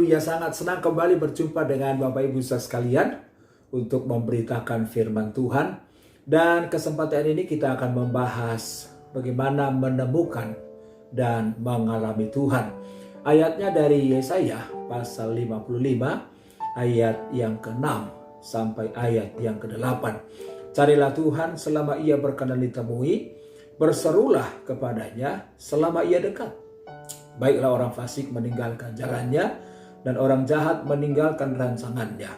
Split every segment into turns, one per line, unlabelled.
Haleluya, sangat senang kembali berjumpa dengan Bapak Ibu saudara sekalian untuk memberitakan firman Tuhan. Dan kesempatan ini kita akan membahas bagaimana menemukan dan mengalami Tuhan. Ayatnya dari Yesaya pasal 55 ayat yang ke-6 sampai ayat yang ke-8. Carilah Tuhan selama ia berkenan ditemui, berserulah kepadanya selama ia dekat. Baiklah orang fasik meninggalkan jalannya, dan orang jahat meninggalkan rancangannya.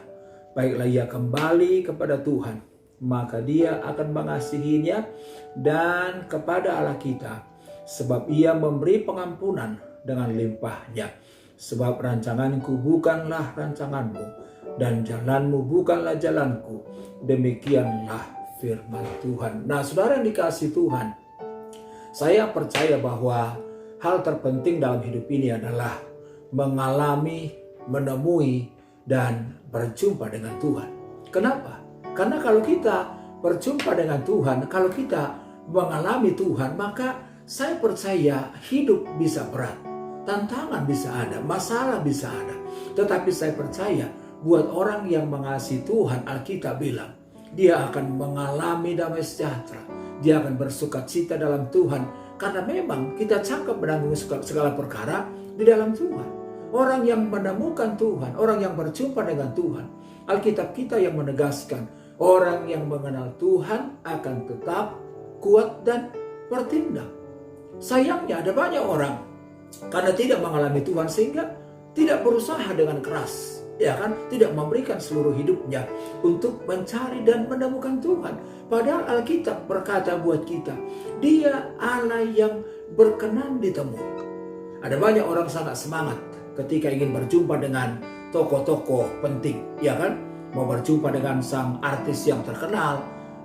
Baiklah ia kembali kepada Tuhan, maka dia akan mengasihinya, dan kepada Allah kita, sebab ia memberi pengampunan dengan limpahnya. Sebab rancanganku bukanlah rancanganmu, dan jalanmu bukanlah jalanku. Demikianlah firman Tuhan. Nah, saudara yang dikasihi Tuhan, saya percaya bahwa hal terpenting dalam hidup ini adalah mengalami, menemui, dan berjumpa dengan Tuhan. Kenapa? Karena kalau kita berjumpa dengan Tuhan, kalau kita mengalami Tuhan, maka saya percaya hidup bisa berat, tantangan bisa ada, masalah bisa ada. Tetapi saya percaya buat orang yang mengasihi Tuhan, Alkitab bilang, dia akan mengalami damai sejahtera. Dia akan bersukacita dalam Tuhan. Karena memang kita cakap menanggung segala perkara di dalam Tuhan. Orang yang menemukan Tuhan, orang yang berjumpa dengan Tuhan, Alkitab kita yang menegaskan, orang yang mengenal Tuhan akan tetap kuat dan bertindak. Sayangnya ada banyak orang karena tidak mengalami Tuhan sehingga tidak berusaha dengan keras, ya kan, tidak memberikan seluruh hidupnya untuk mencari dan menemukan Tuhan. Padahal Alkitab berkata buat kita, Dia Allah yang berkenan ditemui. Ada banyak orang sangat semangat ketika ingin berjumpa dengan tokoh-tokoh penting, ya kan? Mau berjumpa dengan sang artis yang terkenal,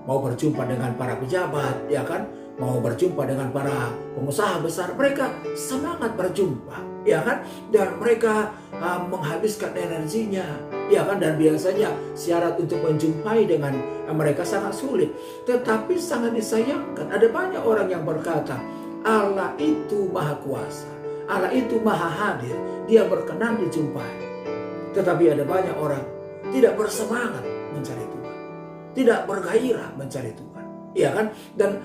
mau berjumpa dengan para pejabat, ya kan? Mau berjumpa dengan para pengusaha besar, mereka semangat berjumpa, ya kan? Dan mereka menghabiskan energinya, ya kan? Dan biasanya syarat untuk menjumpai dengan mereka sangat sulit. Tetapi sangat disayangkan, ada banyak orang yang berkata, Allah itu maha kuasa, Allah itu maha hadir, Dia berkenan dijumpai. Tetapi ada banyak orang tidak bersemangat mencari Tuhan, tidak bergairah mencari Tuhan, ya kan? Dan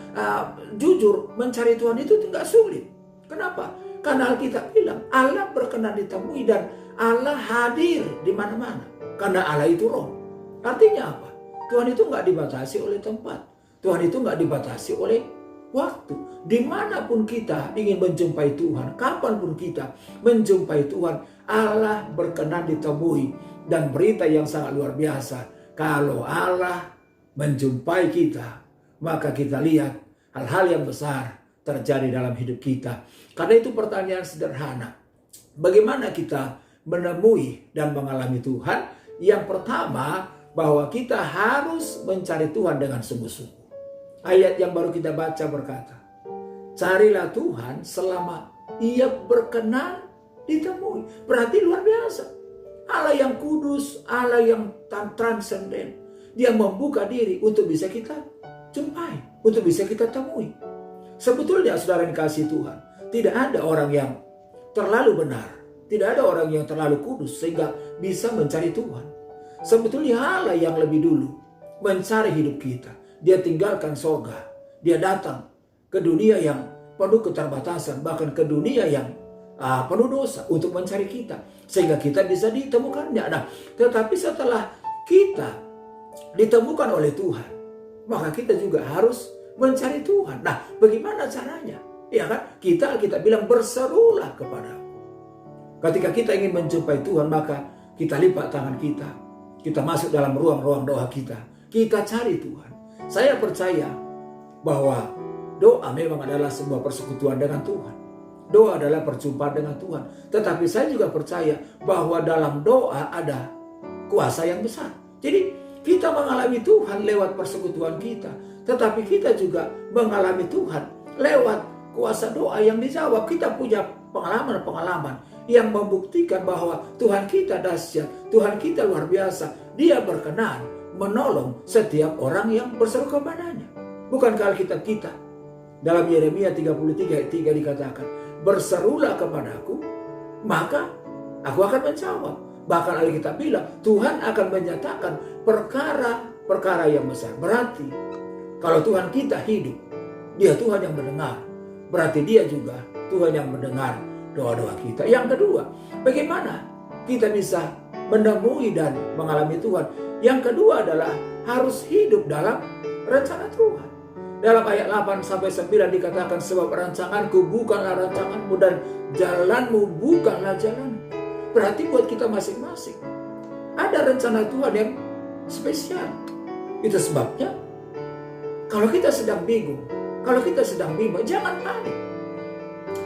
jujur, mencari Tuhan itu tidak sulit. Kenapa? Karena Alkitab bilang Allah berkenan ditemui dan Allah hadir di mana-mana. Karena Allah itu roh. Artinya apa? Tuhan itu nggak dibatasi oleh tempat. Tuhan itu nggak dibatasi oleh waktu. Dimanapun kita ingin menjumpai Tuhan, kapanpun kita menjumpai Tuhan, Allah berkenan ditemui. Dan berita yang sangat luar biasa, kalau Allah menjumpai kita, maka kita lihat hal-hal yang besar terjadi dalam hidup kita. Karena itu pertanyaan sederhana, bagaimana kita menemui dan mengalami Tuhan? Yang pertama, bahwa kita harus mencari Tuhan dengan sungguh-sungguh. Ayat yang baru kita baca berkata, carilah Tuhan selama ia berkenan ditemui. Berarti luar biasa. Allah yang kudus, Allah yang transenden, Dia membuka diri untuk bisa kita jumpai, untuk bisa kita temui. Sebetulnya saudara yang kasih Tuhan, tidak ada orang yang terlalu benar, tidak ada orang yang terlalu kudus sehingga bisa mencari Tuhan. Sebetulnya Allah yang lebih dulu mencari hidup kita. Dia tinggalkan surga, Dia datang ke dunia yang penuh keterbatasan, bahkan ke dunia yang penuh dosa untuk mencari kita, sehingga kita bisa ditemukannya. Nah, tetapi setelah kita ditemukan oleh Tuhan, maka kita juga harus mencari Tuhan. Nah, bagaimana caranya? Ya kan? Kita bilang berserulah kepada-Aku. Ketika kita ingin menjumpai Tuhan, maka kita lipat tangan kita. Kita masuk dalam ruang-ruang doa kita. Kita cari Tuhan. Saya percaya bahwa doa memang adalah sebuah persekutuan dengan Tuhan. Doa adalah perjumpaan dengan Tuhan. Tetapi saya juga percaya bahwa dalam doa ada kuasa yang besar. Jadi kita mengalami Tuhan lewat persekutuan kita. Tetapi kita juga mengalami Tuhan lewat kuasa doa yang dijawab. Kita punya pengalaman-pengalaman yang membuktikan bahwa Tuhan kita dahsyat, Tuhan kita luar biasa. Dia berkenan menolong setiap orang yang berseru kepadanya. Bukankah Alkitab kita dalam Yeremia 33 ayat 3 dikatakan, berserulah kepada-Aku, maka Aku akan menjawab. Bahkan Alkitab bilang, Tuhan akan menyatakan perkara-perkara yang besar. Berarti, kalau Tuhan kita hidup, Dia Tuhan yang mendengar. Berarti Dia juga Tuhan yang mendengar doa-doa kita. Yang kedua, bagaimana kita bisa menemui dan mengalami Tuhan? Yang kedua adalah harus hidup dalam rencana Tuhan. Dalam ayat 8-9 dikatakan, sebab rancanganku bukanlah rancanganmu dan jalanmu bukanlah jalanku. Berarti buat kita masing-masing ada rencana Tuhan yang spesial. Itu sebabnya kalau kita sedang bingung, kalau kita sedang bimbang, jangan panik.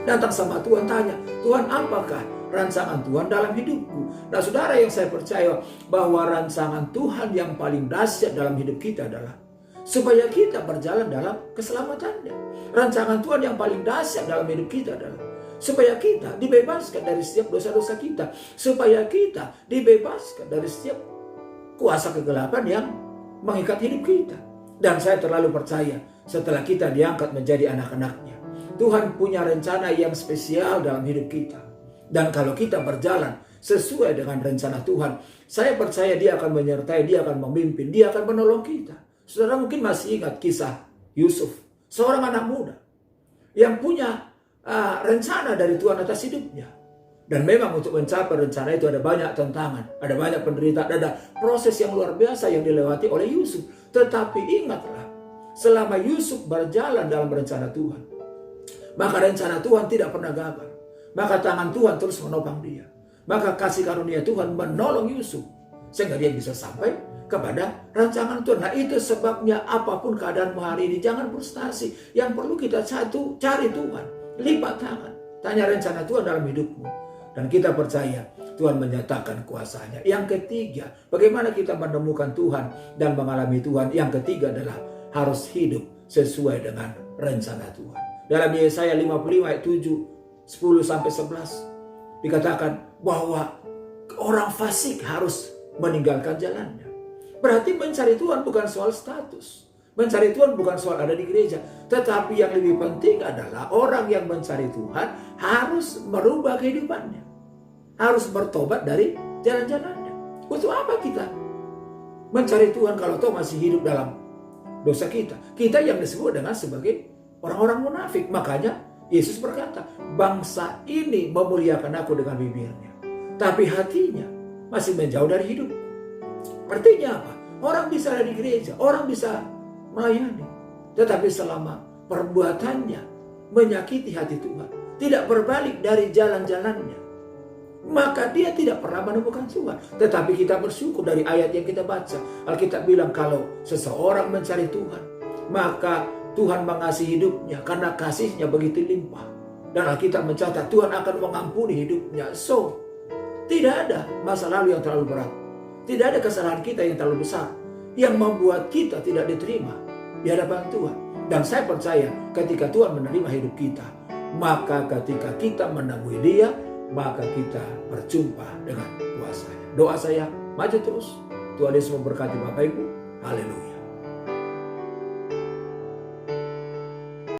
Datang sama Tuhan, tanya, Tuhan, apakah rancangan Tuhan dalam hidupku? Nah, saudara yang saya percaya bahwa rancangan Tuhan yang paling dahsyat dalam hidup kita adalah supaya kita berjalan dalam keselamatannya. Rancangan Tuhan yang paling dahsyat dalam hidup kita adalah supaya kita dibebaskan dari setiap dosa-dosa kita. Supaya kita dibebaskan dari setiap kuasa kegelapan yang mengikat hidup kita. Dan saya terlalu percaya setelah kita diangkat menjadi anak-anaknya, Tuhan punya rencana yang spesial dalam hidup kita. Dan kalau kita berjalan sesuai dengan rencana Tuhan, saya percaya Dia akan menyertai, Dia akan memimpin, Dia akan menolong kita. Saudara mungkin masih ingat kisah Yusuf, seorang anak muda yang punya rencana dari Tuhan atas hidupnya. Dan memang untuk mencapai rencana itu ada banyak tantangan, ada banyak penderitaan, ada proses yang luar biasa yang dilewati oleh Yusuf. Tetapi ingatlah, selama Yusuf berjalan dalam rencana Tuhan, maka rencana Tuhan tidak pernah gagal. Maka tangan Tuhan terus menopang dia. Maka kasih karunia Tuhan menolong Yusuf sehingga dia bisa sampai kepada rancangan Tuhan. Nah, itu sebabnya apapun keadaanmu hari ini, jangan frustasi. Yang perlu kita cari Tuhan, lipat tangan, tanya rencana Tuhan dalam hidupmu, dan kita percaya Tuhan menyatakan kuasanya. Yang ketiga, bagaimana kita menemukan Tuhan dan mengalami Tuhan? Yang ketiga adalah harus hidup sesuai dengan rencana Tuhan. Dalam Yesaya 55 ayat 7, 10-11 dikatakan bahwa orang fasik harus meninggalkan jalannya. Berarti mencari Tuhan bukan soal status. Mencari Tuhan bukan soal ada di gereja. Tetapi yang lebih penting adalah orang yang mencari Tuhan harus merubah kehidupannya. Harus bertobat dari jalan-jalannya. Untuk apa kita mencari Tuhan kalau toh masih hidup dalam dosa kita? Kita yang disebut dengan sebagai orang-orang munafik. Makanya Yesus berkata, bangsa ini memuliakan aku dengan bibirnya, tapi hatinya masih menjauh dari hidup. Artinya apa? Orang bisa ada di gereja, orang bisa melayani, tetapi selama perbuatannya menyakiti hati Tuhan, tidak berbalik dari jalan-jalannya, maka dia tidak pernah menemukan Tuhan. Tetapi kita bersyukur dari ayat yang kita baca. Alkitab bilang kalau seseorang mencari Tuhan, maka Tuhan mengasihi hidupnya karena kasihnya begitu limpah. Dan Alkitab mencatat Tuhan akan mengampuni hidupnya. So, tidak ada masa lalu yang terlalu berat. Tidak ada kesalahan kita yang terlalu besar yang membuat kita tidak diterima di hadapan Tuhan. Dan saya percaya ketika Tuhan menerima hidup kita, maka ketika kita menemui Dia, maka kita berjumpa dengan kuasa-Nya. Doa saya, maju terus. Tuhan Yesus memberkati Bapak Ibu. Haleluya.